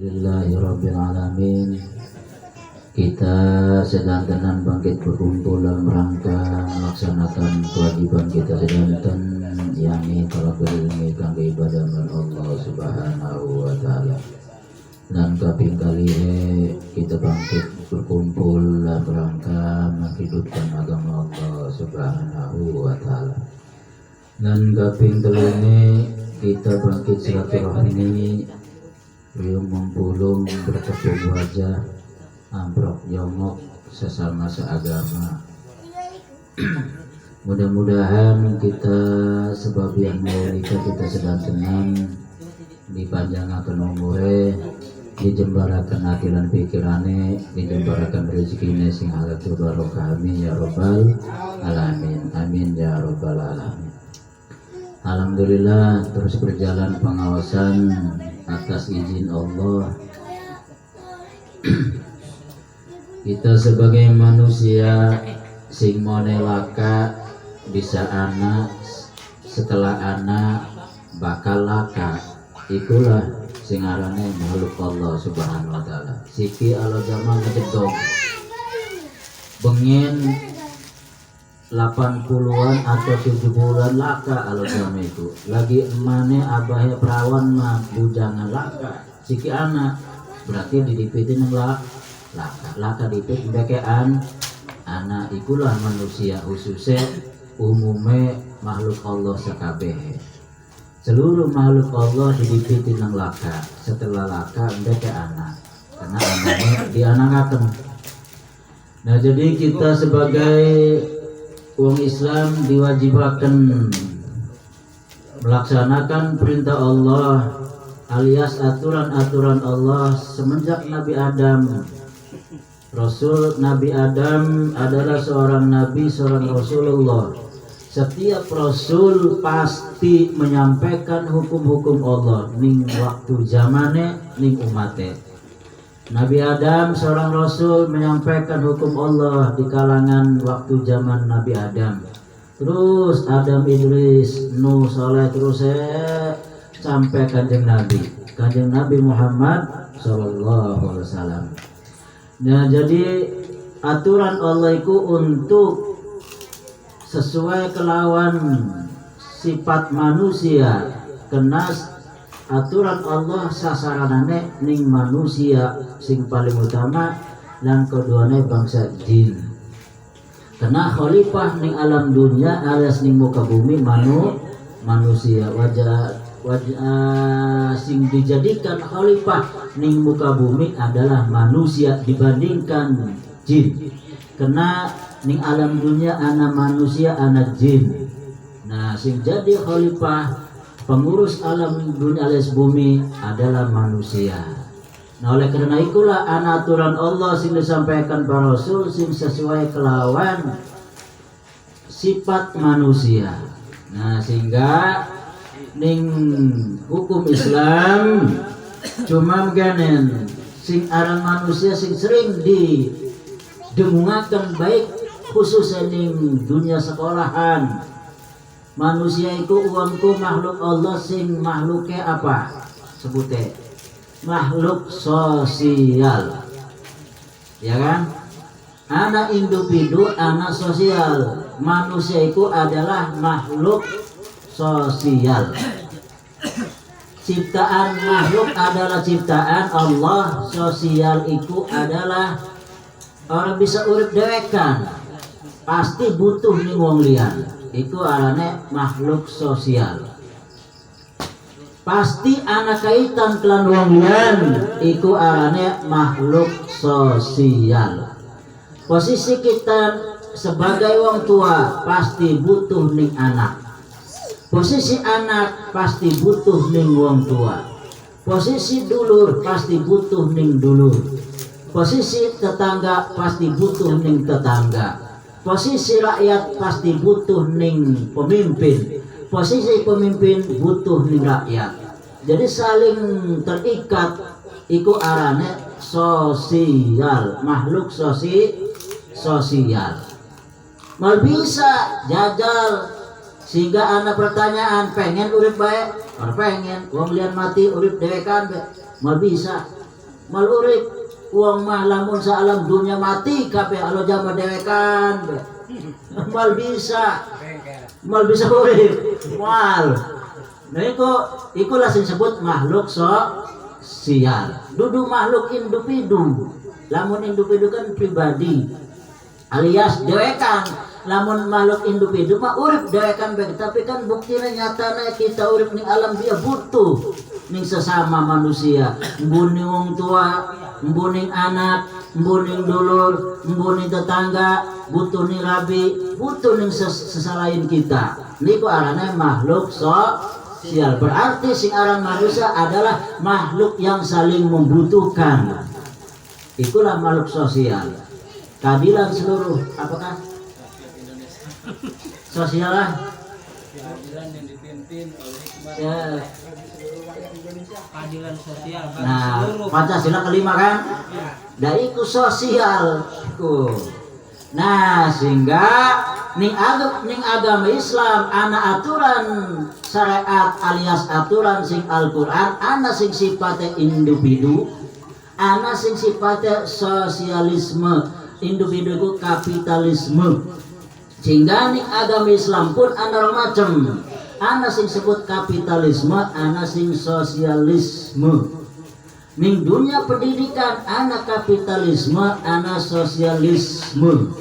Alhamdulillahirabbil alamin. Kita sedanten bangkit berkumpul dalam rangka melaksanakan kewajiban kita sedanten, yakni talabul ilmi kangge ibadah man Allah Subhanahu wa taala. Dan kaping kali kita bangkit berkumpul dalam rangka menghidupkan agama Allah Subhanahu wa taala. Dan kaping kali kita bangkit silaturahmi beliau mempulung bertepuk wajah ambrok jongok sesama seagama. Mudah-mudahan kita sebagian maulika kita sedang tenang, dipanjangkan umure, dijembarakan hati dan pikirane, dijembarakan rezekine sing halatul barokah, amin ya rabbal alamin, amin ya rabbal alamin. Alhamdulillah terus berjalan pengawasan atas izin Allah. Kita sebagai manusia sing monelaka bisa anak, setelah anak bakal laka, ikulah sing arane makhluk Allah Subhanahu wa taala. Siki alo zaman ngedong bengin 80-an atau 70-an laka alo zaman itu. Lagi emane abahnya perawan mah bujangan laka. Siki anak berarti didipitin laka dipit bekean anak. Ikulah manusia khususnya umume makhluk Allah sakabeh. Seluruh makhluk Allah didipitin nang laka. Setelah laka beke anak, karena anaknya dianakaken. Nah jadi kita sebagai uang Islam diwajibkan melaksanakan perintah Allah alias aturan-aturan Allah semenjak Nabi Adam. Rasul Nabi Adam adalah seorang Nabi, seorang Rasulullah. Setiap Rasul pasti menyampaikan hukum-hukum Allah ning waktu zamane ning umate. Nabi Adam seorang Rasul menyampaikan hukum Allah di kalangan waktu zaman Nabi Adam. Terus Adam, Idris, Nuh, Saleh terus sampai kanjeng Nabi Muhammad Sallallahu Alaihi Wasallam. Nah jadi aturan Allah itu untuk sesuai kelawan sifat manusia, kena aturan Allah sasaranane ning manusia sing paling utama dan keduanya bangsa jin. Karena khalifah ning alam dunia alias ning muka bumi manusia wajah sing dijadikan khalifah ning muka bumi adalah manusia dibandingkan jin. Karena ning alam dunia anak manusia anak jin. Nah sing jadi khalifah pengurus alam dunia alias bumi adalah manusia. Nah oleh karena itulah aturan Allah sing disampaikan para Rasul sing sesuai kelawan sifat manusia. Nah sehingga ning hukum Islam cuma ganen sing aran manusia sing sering didengungaken baik khususnya ning dunia sekolahan. Manusia itu uangku makhluk Allah sing makhluknya apa? Sebutnya makhluk sosial, ya kan? Anak individu, anak sosial. Manusia itu adalah makhluk sosial. Ciptaan makhluk adalah ciptaan Allah. Sosial itu adalah orang bisa urip dewekan, pasti butuh nih wong liyan. Itu arane makhluk sosial. Pasti anak kaitan kelan wong liyan. Itu arane makhluk sosial. Posisi kita sebagai wong tua pasti butuh ning anak. Posisi anak pasti butuh ning wong tua. Posisi dulur pasti butuh ning dulur. Posisi tetangga pasti butuh ning tetangga. Posisi rakyat pasti butuh ning pemimpin. Posisi pemimpin butuh ning rakyat. Jadi saling terikat. Iku arane sosial, makhluk sosial. Mal bisa jajal sehingga anak pertanyaan pengen urip baik, pengen wong lian mati urip dewekan mal bisa. mal urip uang mah lamun saalam dunia mati kabeh alo jama dewekan mal bisa urip mal. Nah ikulah sing sebut makhluk sosial. Dudu makhluk individu. Lamun individu kan pribadi alias dewekan. Lamun makhluk individu mah urip dewekan baik, tapi kan buktinya nyatanya kita urip ning alam dia butuh ning sesama manusia. Mbuning wong tua, mbuning anak, mbuning dulur, mbuning tetangga, butuh ning rabi, butuh ning sesalain kita. Niku arane makhluk sosial. Berarti sing aran manusia adalah makhluk yang saling membutuhkan. Itulah makhluk sosial. Keadilan seluruh apakah sosial lah. Keadilan yang dipimpin oleh hikmah. Ya. Keadilan sosial bagi Nah, seluruh. Pancasila kelima kan? Da iku sosial. Nah, sehingga ning agama Islam ana aturan syariat alias aturan sing Al-Qur'an ana sing sifatnya individu, ana sing sifatnya sosialisme, individu ku kapitalisme. Sehingga ning agama Islam pun ana macam, ana sing sebut kapitalisme, ana sing sosialisme. Ning dunia pendidikan ana kapitalisme, ana sosialisme.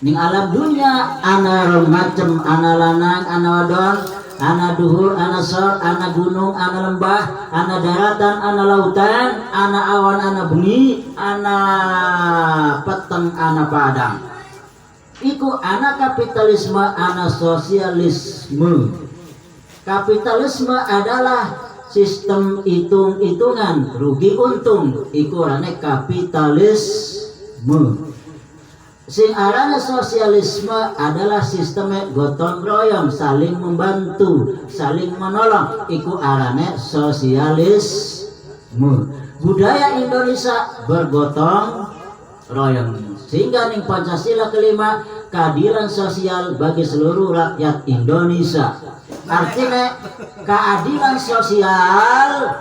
Ning alam dunia ana macam, ana lanang, ana wadon, ana duhur, ana sor, ana gunung, ana lembah, ana daratan, ana lautan, ana awan, ana bengi, ana peteng, ana padang. Iku ana kapitalisme, ana sosialisme. Kapitalisme adalah sistem hitung-hitungan rugi untung, iku arane kapitalisme. Sing arane sosialisme adalah sistem gotong royong, saling membantu, saling menolong, iku arane sosialisme. Budaya Indonesia bergotong royong. Sehingga ning Pancasila kelima keadilan sosial bagi seluruh rakyat Indonesia. Artinya keadilan sosial,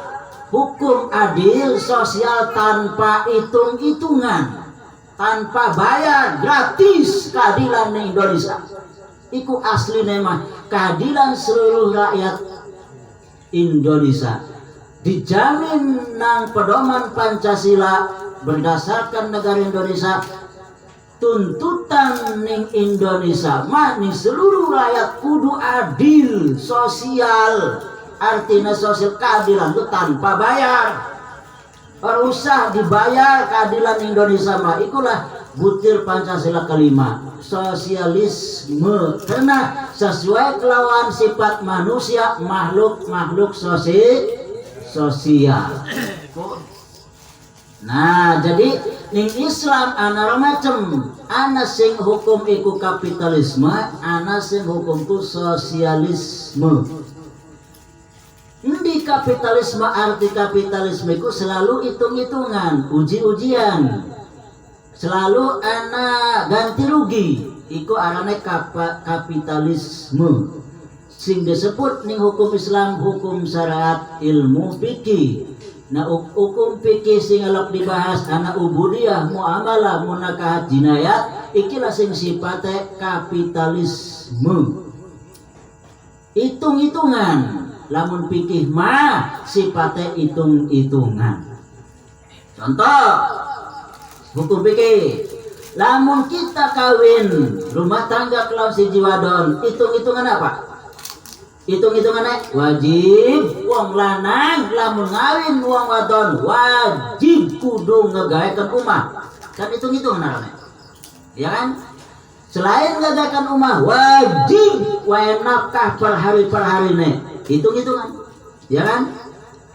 hukum adil sosial tanpa hitung-hitungan, tanpa bayar, gratis keadilan di Indonesia. Iku asli nama keadilan seluruh rakyat Indonesia. Dijamin nang pedoman Pancasila berdasarkan negara Indonesia. Tuntutan ning Indonesia mah ning seluruh rakyat kudu adil sosial. Artinya sosial keadilan itu tanpa bayar, usah dibayar keadilan Indonesia mah. Ikulah butir Pancasila kelima, sosialisme, karena sesuai kelawan sifat manusia makhluk sosial. Nah, jadi ning Islam ana macam, ana sing hukum iku kapitalisme, ana sing hukum ku sosialisme. Di kapitalisme, arti kapitalisme iku selalu hitung-hitungan, uji-ujian. Selalu ana ganti rugi, iku arane kapitalisme. Sing disebut ning hukum Islam hukum syariat ilmu fikih. Nah hukum fikih sing alok dibahas ana ubudiyah, muamalah, munakahat, jinayat, ikilah sing sifatnya kapitalisme. Hitung-hitungan, lamun fikih mah sifatnya hitung-hitungan. Contoh hukum fikih, lamun kita kawin rumah tangga kelawan siji wadon, hitung-hitungan apa? Hitung-hitungannya wajib wong lanang lamun ngawin wong wadon wajib kudu ngegawekeun umah. Kan hitung-hitungan namanya. Ya kan? Selain ngagawekeun umah wajib wae nafkah per hari-nih. Hitung-hitungan. Ya kan?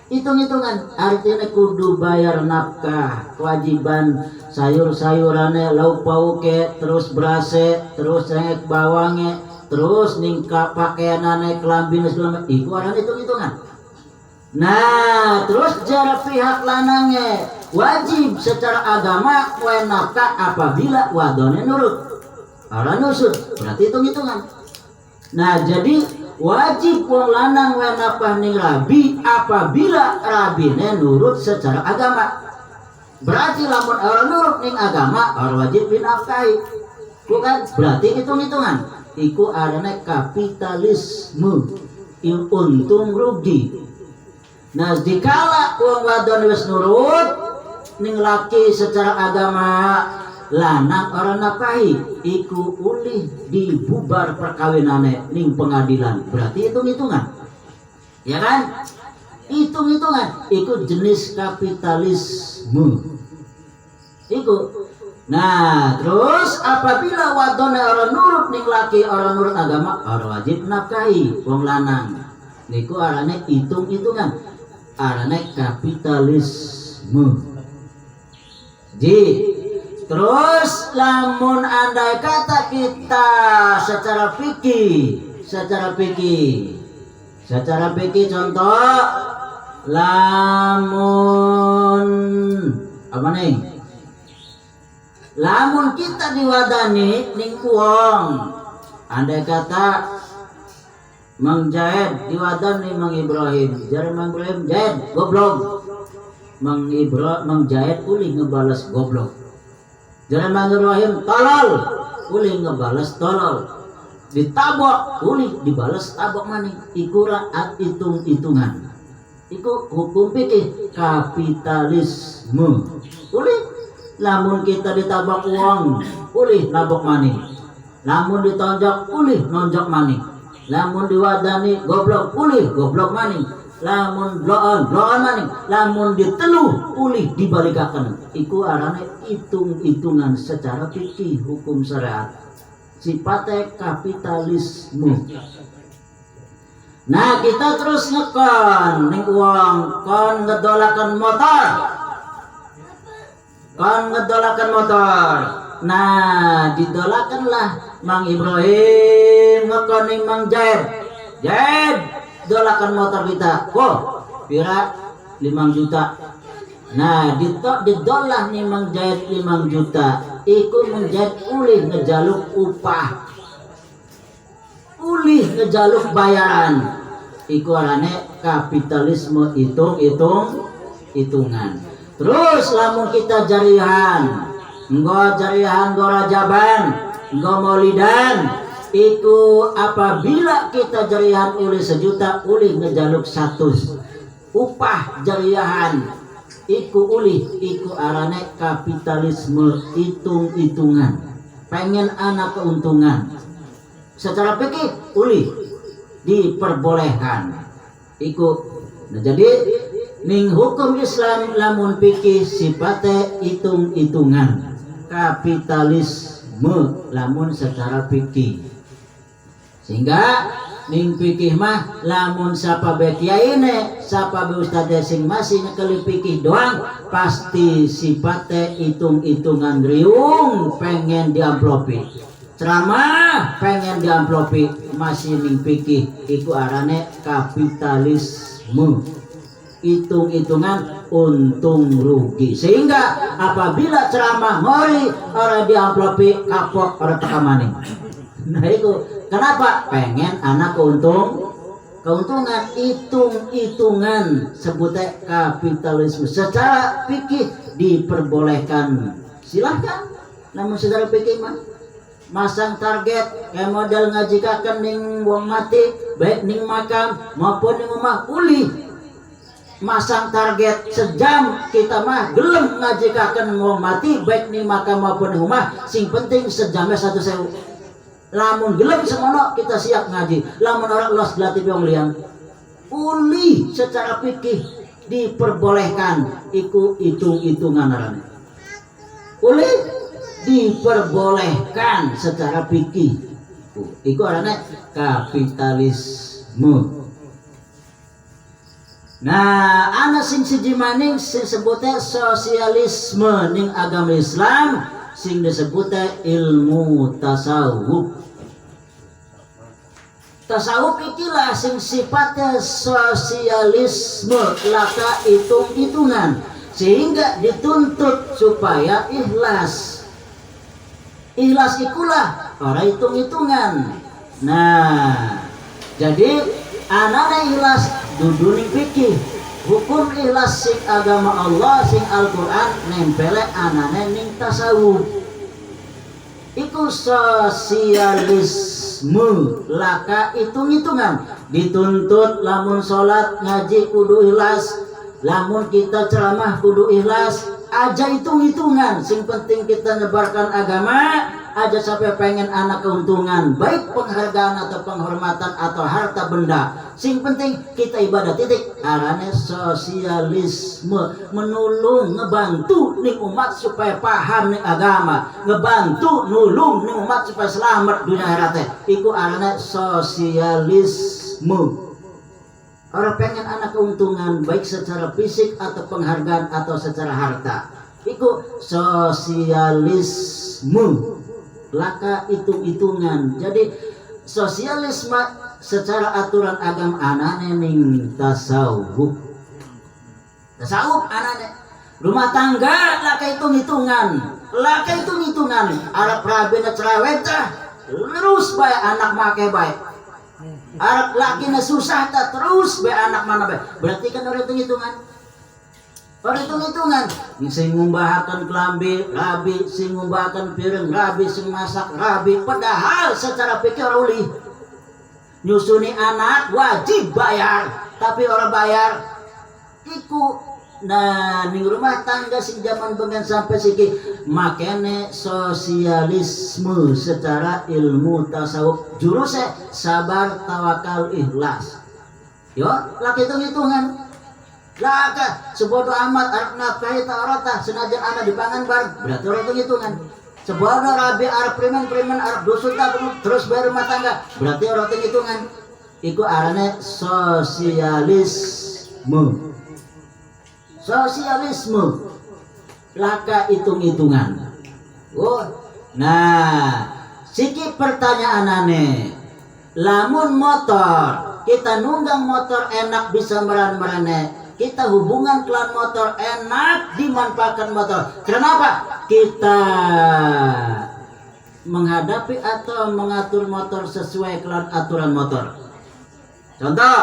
Hitung-hitungan artinya kudu bayar nafkah, kewajiban sayur-sayurane, lauk pauke, terus berase, terus cengek bawange, terus ningka pakaianane, kelambine segala macam. Iku arane hitung-hitungan. Nah, terus jara pihak lanangnya wajib secara agama wae nafkah apabila wadone nurut. Arane nusut, berarti hitung-hitungan. Nah, jadi wajib wong lanang wae nafkah ning rabi apabila rabine nurut secara agama. Berarti lamun orang nurut ning agama orang wajib dinafkahi. Bukan berarti hitung-hitungan. Iku arane kapitalisme, untung rugi. Nah, dikala wong wadon wis nurut ning laki secara agama, lanang orang nafkahi, iku ulih dibubar perkawinane ning pengadilan. Berarti hitung-hitungan. Ya kan? Hitung-hitungan. Iku jenis kapitalisme. Iku. Nah, terus apabila wadone orang nurut ning laki orang nurut agama, orang wajib nafkahi wong lanang. Niku arane hitung-hitungan. Arane kapitalisme. Terus lamun andai kata kita secara fikih contoh lamun apa nih? Lamun kita diwadani ning wong, andai kata Mang Jaed diwadani Mang Ibrahim, jare Mang Ibrahim Jaed goblok. Mang Jaed uli ngebales goblok. Jare Mang Ibrahim tolol, uli ngebales tolol. Ditabok uli dibales tabok maning. Iku hitung-hitungan. Iku hukum fikih kapitalisme. Uli lamun kita ditabok uang, ulih nabok maning. Lamun ditonjok, ulih nonjok maning. Lamun diwadani goblok, ulih goblok maning. Lamun bloon maning. Lamun diteluh, ulih dibalikaken. Iku arane hitung-hitungan secara fikih hukum syariat. Sifatnya kapitalisme. Nah, kita terus ngekon ning uang kon ngedolakan motor. Nah, didolakanlah Mang Ibrahim ngekoning Mang Jaed. Dolakan motor kita. Pira 5 juta. Nah, didolah nih Mang Jaed 5 juta. Iku Mang Jaed ulih ngejaluk upah. Ulih ngejaluk bayaran. Iku arane kapitalisme hitung-hitungan. Terus lamun kita jarihan, nggo rajaban, nggo maulidan, iku apabila kita jarihan oleh 1 juta, ulih ngejaluk 100 upah jarihan, iku arane kapitalisme hitung-hitungan, pengen anak keuntungan. Secara fikih ulih diperbolehkan. Iku. Nah, jadi ning hukum Islam lamun fikih sifatnya hitung-hitungan, kapitalisme lamun secara fikih. Sehingga ning fikih mah lamun sapa be kiyaine, sapa be ustadz sing masih nyekeli fikih doang, pasti sifatnya hitung-hitungan riung pengen diamplopi. Ceramah pengen diamplopi, masih ning fikih iku arane kapitalisme. Hitung-hitungan untung rugi. Sehingga apabila ceramah ngori orang diamplopi kapok orang tekamaning. Nah itu kenapa? Pengen anak keuntungan hitung-hitungan sebutnya kapitalisme. Secara fikih diperbolehkan. Silahkan. Namun secara fikih mah masang target kayak model ngajikaken ning wong mati baik ning makam maupun ning omah uli masang target sejam kita mah gelem ngajikaken wong mati baik ning makam maupun ning omah sing penting sejamnya 1.000. Lamun gelem semono kita siap ngaji. Lamun orang los gelatih wong liang uli secara fikih diperbolehkan. Iku hitung-hitungan arane uli diperbolehkan secara fikih. Iku arane kapitalisme. Nah, ana sing siji maning sing sebutnya sosialisme ning agama Islam sing disebutnya ilmu tasawuf. Tasawuf ikilah sing sifatnya sosialisme laka hitung-hitungan sehingga dituntut supaya ikhlas. Ikhlas ikulah orang hitung-hitungan. Nah, jadi anaknya ikhlas dudu ning fikih. hukum ikhlas sing agama Allah sing Al-Quran nempele anane ning tasawuf. Iku sosialisme, laka hitung-hitungan. Dituntut lamun sholat ngaji kudu ikhlas, lamun kita ceramah kudu ikhlas, aja hitung-hitungan. Sing penting kita nyebarkan agama, aja sampai pengen anak keuntungan, baik penghargaan atau penghormatan atau harta benda. Sing penting kita ibadah titik. Arane sosialisme, menulung ngebantu ning umat supaya paham ning agama, ngebantu nulung ning umat supaya selamat dunia akhirat. Iku arane sosialisme. Orang pengen anak keuntungan baik secara fisik atau penghargaan atau secara harta. Iku sosialisme. Laka hitung-hitungan. Jadi sosialisme secara aturan agama anane ning tasawuf. Tasawuf anane rumah tangga laka hitung-hitungan. Laka hitung-hitungan. Arab rabina cerewet terus bae anak make baik. Arab laki na susah terus bae anak mana baik. Berarti kan orang hitung-hitungan. Perhitung-hitungan, sing ngumbahaken kelambi rabi, sing ngumbahaken piring rabi, sing masak rabi. Padahal secara pikir uli nyusuni anak wajib bayar, tapi orang bayar iku. Nah ning rumah tangga sing zaman bengen sampai siki makene sosialisme secara ilmu tasawuf jurusnya sabar tawakal ikhlas. Yo laki hitung-hitungan. Laka sebodoh amat arep nafkahi ta'arata senajan anak dipangan bareng, berarti orang hitung-hitungan. Sebodoh rabi arep preman arep dusun terus bayar rumah tangga, berarti orang hitung-hitungan. Iku arane sosialisme. Sosialisme laka hitung-hitungan. Oh, nah siki pertanyaanane, lamun motor kita nunggang motor enak bisa merane. Kita hubungan kelan motor enak dimanfaatkan motor. Kenapa? Kita menghadapi atau mengatur motor sesuai kelan aturan motor. Contoh,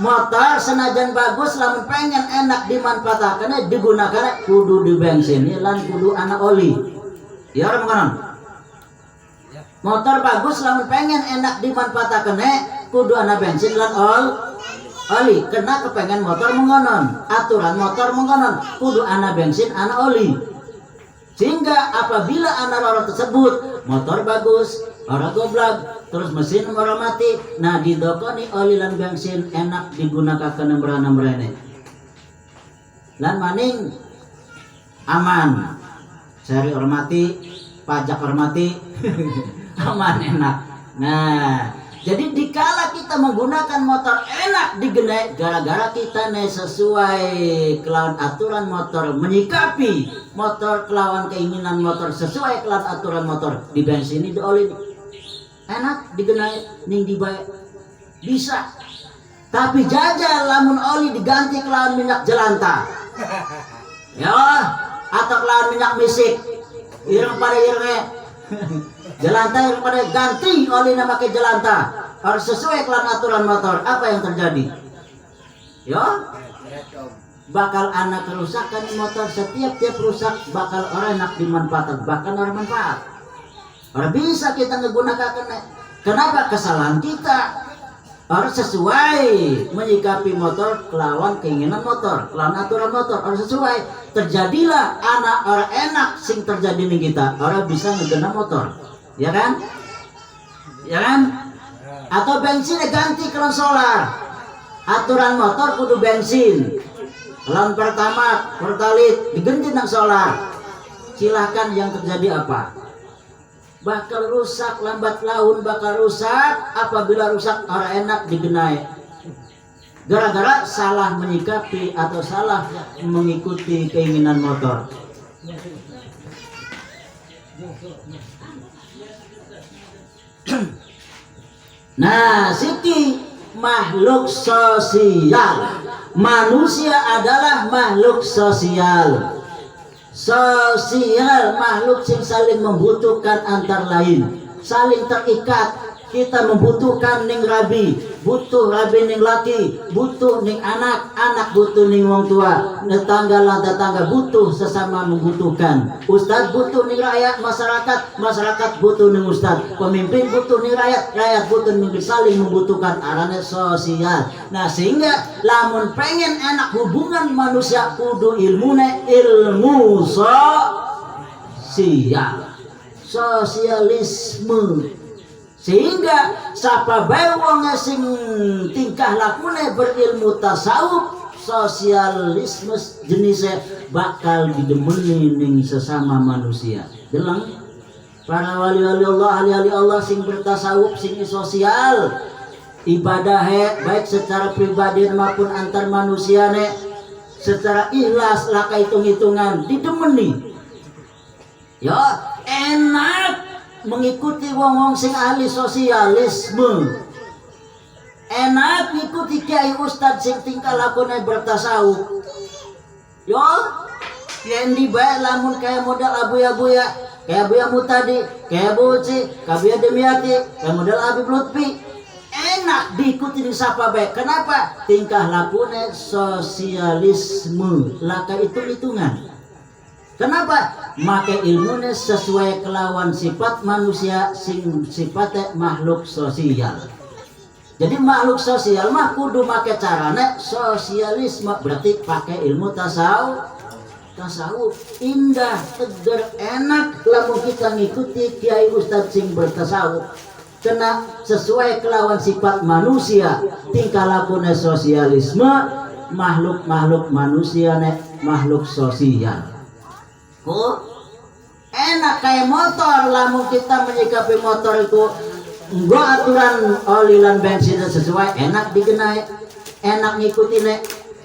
motor senajan bagus lamun pengen enak dimanfaatkan digunakan kudu di bensin lan kudu ana oli. Ya orang mengonon. Motor bagus lamun pengen enak dimanfaatkan kudu ana bensin lan oli. Kena kepengen motor mengonon, aturan motor mengonon, kudu ana bensin ana oli. Sehingga apabila ana orang tersebut motor bagus, orang goblok, terus mesin orang mati, nah didokoni oli lan bensin enak digunakan merana-merane. Lan maning aman, seri hormati, pajak hormati, aman enak. Nah jadi dikala kita menggunakan motor enak digenai gara-gara kita sesuai kelawan aturan motor, menyikapi motor kelawan keinginan motor sesuai kelawan aturan motor, di bensin ini di oli enak digenai ning dibae bisa. Tapi jajal lamun oli diganti kelawan minyak jelantah. Ya, atau kelawan minyak misik. Ireng pada irenge. Jelantah pada ganti oli nama ke jelantah harus sesuai kelan aturan motor. Apa yang terjadi? Yo, bakal anak kerusakan motor. Setiap rusak bakal orang enak dimanfaatkan, bahkan orang manfaat. Orang bisa kita menggunakan. Kenapa? Kesalahan kita. Harus sesuai menyikapi motor kelawan keinginan motor, kelawan aturan motor harus sesuai. Terjadilah anak orang enak sing terjadi nih kita. Orang bisa ngegena motor. Ya kan? Ya kan? Atau bensin ganti kelan solar. Aturan motor kudu bensin. Kelan pertama, pertalit diganti nang solar. Silahkan yang terjadi apa? Bakal rusak lambat laun, bakal rusak. Apabila rusak orang enak digenai. Gara-gara salah menyikapi atau salah mengikuti keinginan motor. Nah, siki makhluk sosial. Manusia adalah makhluk sosial. Sosial, makhluk yang saling membutuhkan antar lain, saling terikat. Kita membutuhkan ning rabi, butuh labi ning laki, butuh ning anak, anak butuh ning wong tua, tetangga lah tetangga butuh sesama membutuhkan. Ustaz butuh ning rakyat, masyarakat butuh ning ustaz, pemimpin butuh ning rakyat, rakyat butuh ning saling membutuhkan. Arane sosial. Nah sehingga lamun pengen enak hubungan manusia kudu ilmu sosial, sosialisme. Sehingga sapa bae wong sing tingkah lakune berilmu tasawuf, sosialisme jenisnya bakal didemeni ning sesama manusia. Delang para wali-wali Allah, ahli-ahli Allah sing bertasawuf, sing sosial, ibadah baik secara pribadi maupun antar manusia secara ikhlas laka hitung-hitungan didemeni. Ya enak mengikuti wong-wong sing ahli sosialisme, enak ngikuti kiai ustad sing tingkah lakune bertasawuf. Yo yendi bae lamun kaya modal abuya-buya, kaya Buya Mutadi, kaya Buci, kaya Buya Demiati, kaya modal Habib Lutfi, enak diikuti di sapa bae. Kenapa? Tingkah lakune sosialisme, laka hitung-hitungan. Kenapa? Make ilmunya sesuai kelawan sifat manusia sing sifatnya makhluk sosial. Jadi makhluk sosial mah kudu make carane sosialisme, berarti pakai ilmu tasawuf indah, tegar, enak lamun kita ngikuti kiai ustadz sing bertasawuf. Kena sesuai kelawan sifat manusia, tingkah lakunya sosialisme, makhluk manusia makhluk sosial. Enak kayak motor, lamun kita menyikapi motor itu enggak aturan oli lan bensin sesuai, enak digenai, enak ngikutin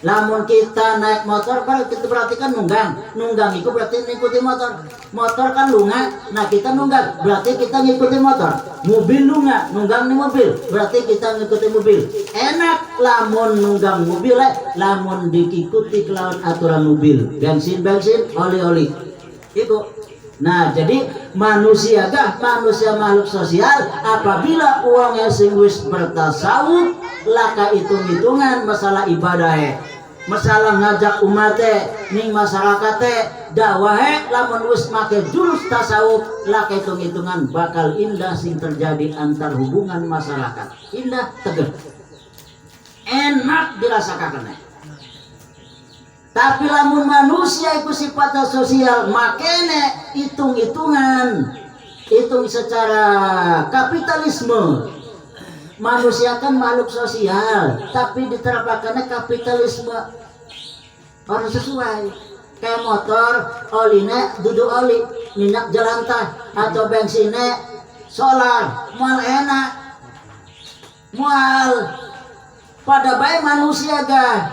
lamun kita naik motor baru kita perhatikan nunggang itu berarti ngikuti motor kan lunga, nah kita nunggang berarti kita ngikuti motor, mobil nunggang nih mobil berarti kita ngikuti mobil. Enak lamun nunggang mobil lamun diikuti kelawan aturan mobil, bensin oli itu. Nah jadi manusia makhluk sosial apabila uangnya sing wis bertasawuf laka hitung-hitungan masalah ibadah masalah ngajak umat ning masyarakat dakwah lamun wis make jurus tasawuf laka hitung-hitungan bakal indah sing terjadi antar hubungan masyarakat, indah tegar enak dirasakan. Tapi lamun manusia itu sifatnya sosial, makanya hitung-hitungan, hitung secara kapitalisme. Manusia kan makhluk sosial, tapi diterapkannya kapitalisme orang sesuai. Kayak motor, olinya duduk oli, minyak jelantah atau bensinnya solar, mual enak, mual. Pada baik manusia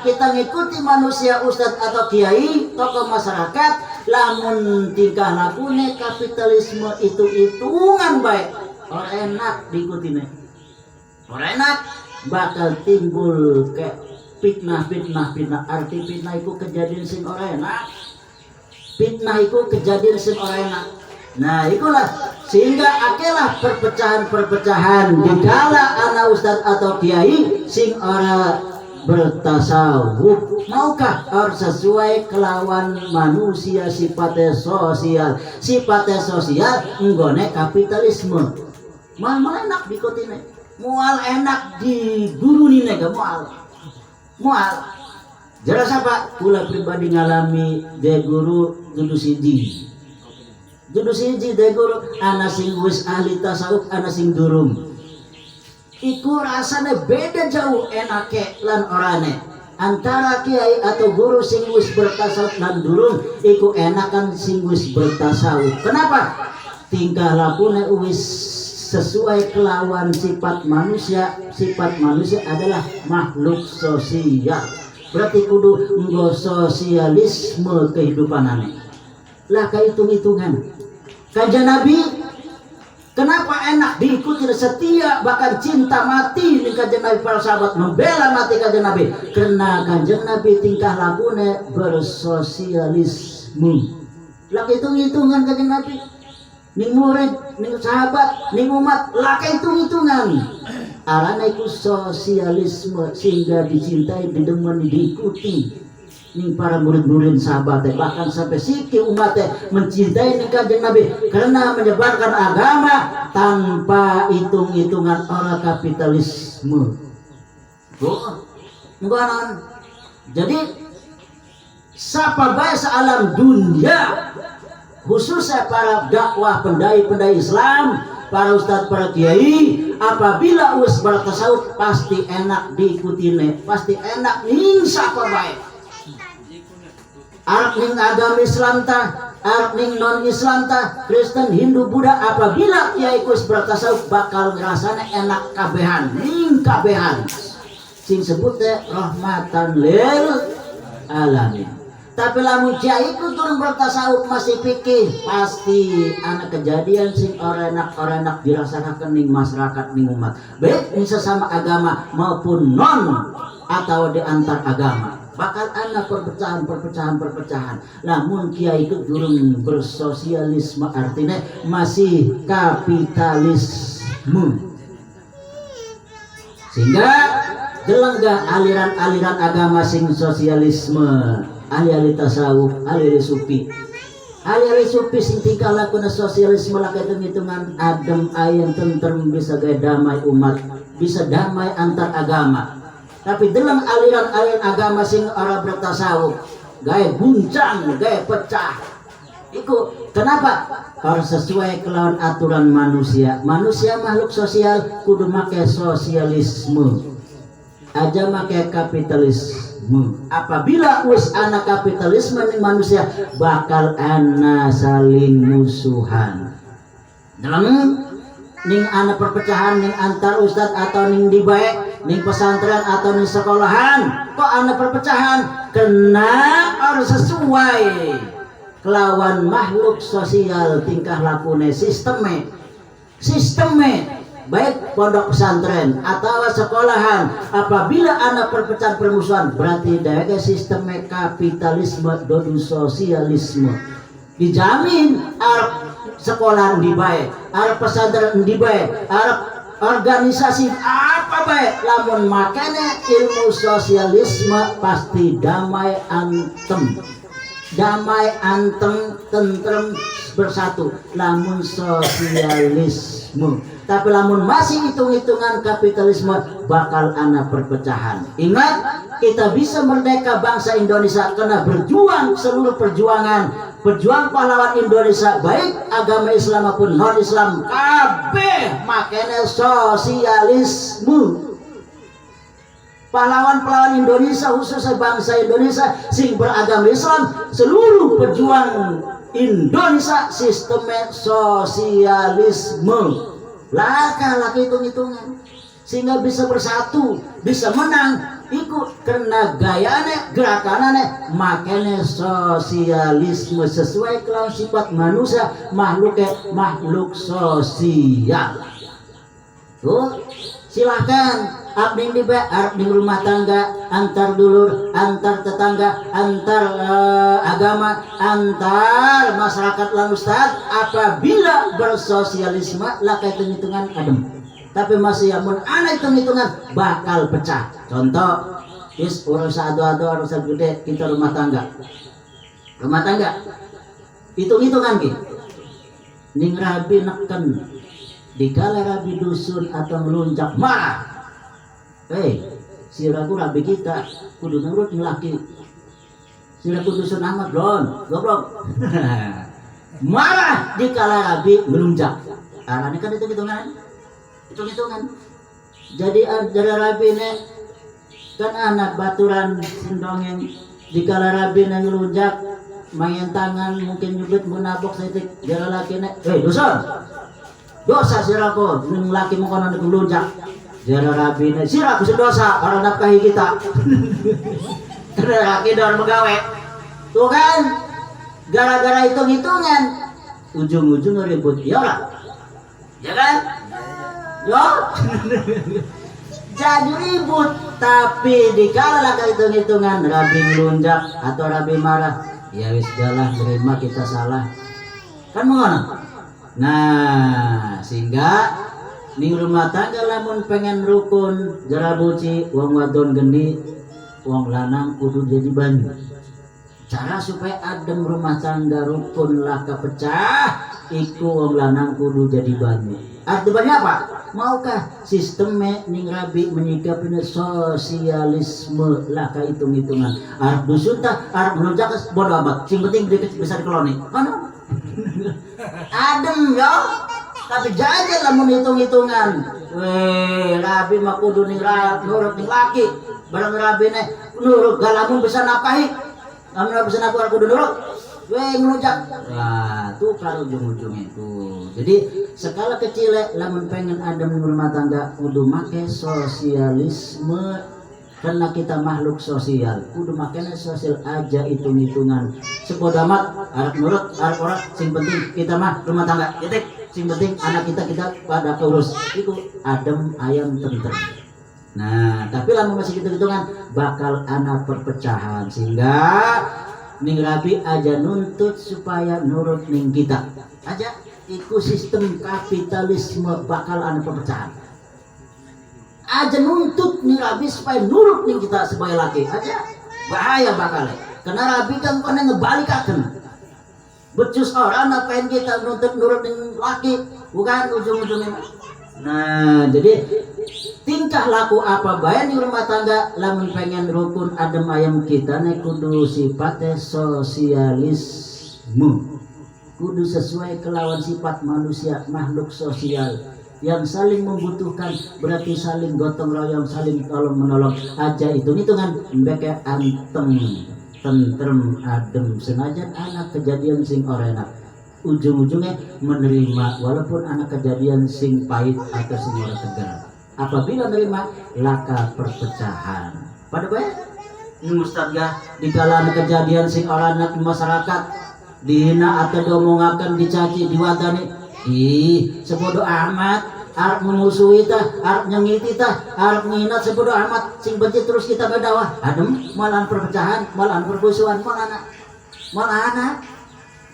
kita ngikuti manusia ustadz atau kiai tokoh masyarakat lamun tingkah lakune kapitalisme itu hitungan baik orang enak diikuti orang enak bakal timbul ke fitnah. Arti fitnah itu kejadian sing orang enak, fitnah itu kejadian sing orang enak. Nah itulah sehingga akelah perpecahan dikala anak ustadz atau kiai sing ora bertasawuf. Maukah orang sesuai kelawan manusia sifatnya sosial enggone kapitalisme mal enak dikotine, mual enak diguruni mual jelas apa kula pribadi ngalami de guru dudu siji de guru ana sing wis ahli tasawuf ana sing durung iku rasane beda jauh enake lan orane antara kiai atau guru sing wis bertasawuf lan durung iku enakan sing wis bertasawuf. Kenapa? Tingkah lakune wis sesuai kelawan sifat manusia adalah makhluk sosial, berarti kudu nggo sosialisme kehidupanane lah kehitung-hitungan. Kanjeng Nabi kenapa enak diikuti setia bahkan cinta mati nih Kanjeng Nabi, para sahabat membela mati Kanjeng Nabi karena Kanjeng Nabi tingkah lakune bersosialisme lah hitung-hitungan Kanjeng Nabi ning murid ning sahabat ning umat lah hitung-hitungan arana iku sosialisme sehingga dicintai, didemen, diikuti ning para murid-murid sahabat bahkan sampai siki umat mencintai ning Kanjeng Nabi karena menyebarkan agama tanpa hitung-hitungan orang kapitalisme. Jadi sapa bae alam dunia khususnya para dakwah pendai-pendai Islam, para ustadz, para kiai, apabila us bertasawuf pasti enak diikuti pasti enak ning sapa bae. Arab ning agama Islam ta, Arab ning non Islam ta, Kristen, Hindu, Buddha, apabila kiai us bertasawuf bakal ngerasane enak kabehan, ning kabehan. Sing sebut rahmatan lil alamin. Tapi lamun kiai ku turun bertasawuf masih pikir pasti anak kejadian sing orang enak dirasakan ning masyarakat ning umat baik ning sesama agama maupun non atau di antar agama bakal ana perpecahan. Lamun kiai itu durung bersosialisme artinya masih kapitalisme sehingga jelengga aliran-aliran agama sing sosialisme, ahli tasawuf, ahli sufi sing tingkah lakuna sosialisme laka hitung-hitungan adem ayem tentrem bisa gaya damai umat, bisa damai antar agama. Tapi dalam aliran-aliran agama sing orang bertasawuf gaya guncang, gaya pecah. Iku kenapa? Harus sesuai kelawan aturan manusia. Manusia makhluk sosial kudu make sosialisme. Aja make kapitalisme. Apabila us anak kapitalisme ning manusia bakal ana saling musuhan. Dalam ning anak perpecahan ning antar ustad atau ning di bae, ning pesantren atau ning sekolahan, kok anak perpecahan? Kena harus sesuai kelawan makhluk sosial tingkah lakune sisteme baik pondok pesantren atau sekolahan apabila anak perpecahan permusuhan berarti dari sistem kapitalisme dan sosialisme dijamin Arab sekolahan di baik Arab pesantren di baik Arab organisasi apa baik lamun makanya ilmu sosialisme pasti damai anteng tentrem bersatu lamun sosialisme. Tapi lamun masih hitung-hitungan kapitalisme bakal ana perpecahan. Ingat, kita bisa merdeka bangsa Indonesia karena berjuang seluruh perjuang pahlawan Indonesia baik agama Islam maupun non Islam kabeh makanya sosialisme. Pahlawan-pahlawan Indonesia khususnya bangsa Indonesia sing beragama Islam seluruh pejuang Indonesia sistemnya sosialisme laka hitung-hitungan sehingga bisa bersatu bisa menang ikut karena gayanya gerakannya makanya sosialisme sesuai kelawan sifat manusia makhluk sosial tuh silakan abdi di abdi rumah tangga antar dulur antar tetangga antar agama antar masyarakat lan ustad apabila bersosialisme laka hitung-hitungan adem tapi masih amun ana hitung-hitungan bakal pecah contoh is urus ado-ado urus gede kita rumah tangga hitung-hitungan ki ning rabi neken dikala rabi dusun atau melunjak marah si ragu rabi kita kudu nurut laki si ragu dusun amat blon goblok marah dikala rabi melunjak arane kan hitung-hitungan jadi dari rabi ne kan anak baturan sindongeng dikala rabi ne melunjak main tangan mungkin nyubit munabok setik jara laki ne dosa si ragu nung laki mo kono melunjak jara rabi ne sira ku dosa para nafkahi kita karena laki dor megawe tuh kan gara-gara hitung-hitungan ujung-ujung ribut ya kan yo jadi ribut tapi dikala laka hitung-hitungan rabi melunjak atau rabi marah ya wis dalah terima kita salah kan mengono nah sehingga ning rumah tangga lamun pengen rukun jarabuci wong wadon geni wong lanang kudu jadi banyu. Cara supaya adem rumah tangga rukun laka pecah iku wong lanang kudu jadi banyu. Artinya apa? Maukah sistemnya ning rabi menyikapi sosialisme laka hitung-hitungan arep dusun tah arep nunjak bodo amat sing penting dia bisa dikeloni mana adem yo tapi jajan lamun hitung-hitungan rabi mah kudu ning nurut ning laki barang rabi nih nurut galamun bisa napahi lamun bisa napahi kudu nurut ngelunjak lah tuh kalau ujung-ujungnya tuh. Jadi skala kecil lamun pengen adem rumah tangga kudu make sosialisme karena kita makhluk sosial kudu makanya sosial aja hitung-hitungan sepodo amat arep nurut arep ora sing penting kita mah rumah tangga titik sing penting anak kita pada keurus itu adem ayam tentrem. Nah tapi lamun masih hitung-hitungan bakal ana perpecahan sehingga ning rabi aja nuntut supaya nurut ning kita aja iku sistem kapitalisme bakal ada perpecahan aja nuntut ning rabi supaya nurut ning kita sebagai laki aja bahaya bakal karena rabi kan kena ngebalikaken becus orang ngapain kita nuntut nurut ning laki bukan ujung-ujungnya. Nah jadi tingkah laku apa bae di rumah tangga lamun pengen rukun adem ayam kita nih kudu sifatnya sosialisme kudu sesuai kelawan sifat manusia makhluk sosial yang saling membutuhkan berarti saling gotong royong saling tolong menolong aja hitung-hitungan mbeke anteng tentrem adem senajan anak kejadian sing orenak ujung-ujungnya menerima walaupun anak kejadian sing pahit atau sing ora tegar. Apabila menerima laka perpecahan pada bae ini Ustaz ya dikala anak kejadian sing ora anak masyarakat dihina atau diomongaken dicaci diwadani sebodoh amat arep memusuhi tah arep nyengiti tah arep ngina sebodoh amat sing benci terus kita berdakwah adem malahan perpecahan malahan permusuhan malahan anak.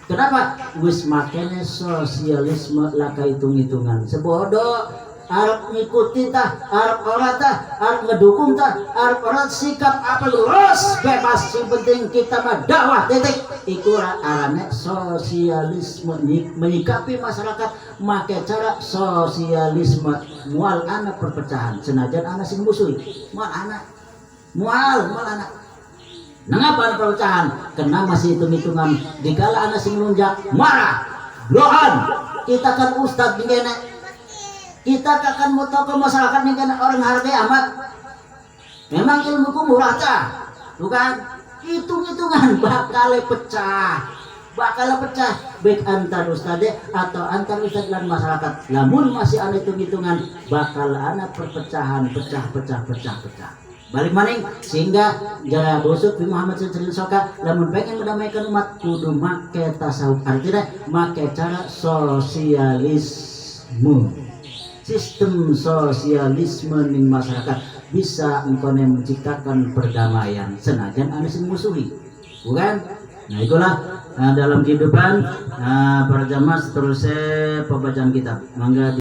Kenapa? Wis makanya sosialisme laka hitung-hitungan sebodoh arep ngikuti tah arep ora tah arep ngedukung tah arep ora sikap apa lurus bebas sing penting kita mah dakwah titik iku arane sosialisme menyikapi masyarakat make cara sosialisme mual anak perpecahan senajan anak sing musuh mual anak Nengapa perpecahan? Karena masih hitung-hitungan. Dikala anak sing lunjak marah, blohan. Kita kan ustad nih kene. Kita akan mau tokoh masyarakat nih kene orang hargai amat. Memang ilmuku murah cah, bukan? Hitung-hitungan bakal pecah. Baik antar ustadz atau antar ustadz dan masyarakat. Namun masih ada hitung-hitungan bakal ada perpecahan, pecah. Balik maning sehingga jara busuk di Muhammad sallallahu alaihi wasallam lamun pengen mendamaikan umat kudu make tasawuf artinya make cara sosialisme sistem sosialisme ning masyarakat bisa engkone menciptakan perdamaian senajan anu sing musuhi bukan. Nah itulah dalam kehidupan para jamaah seterusnya pembacaan kitab mangga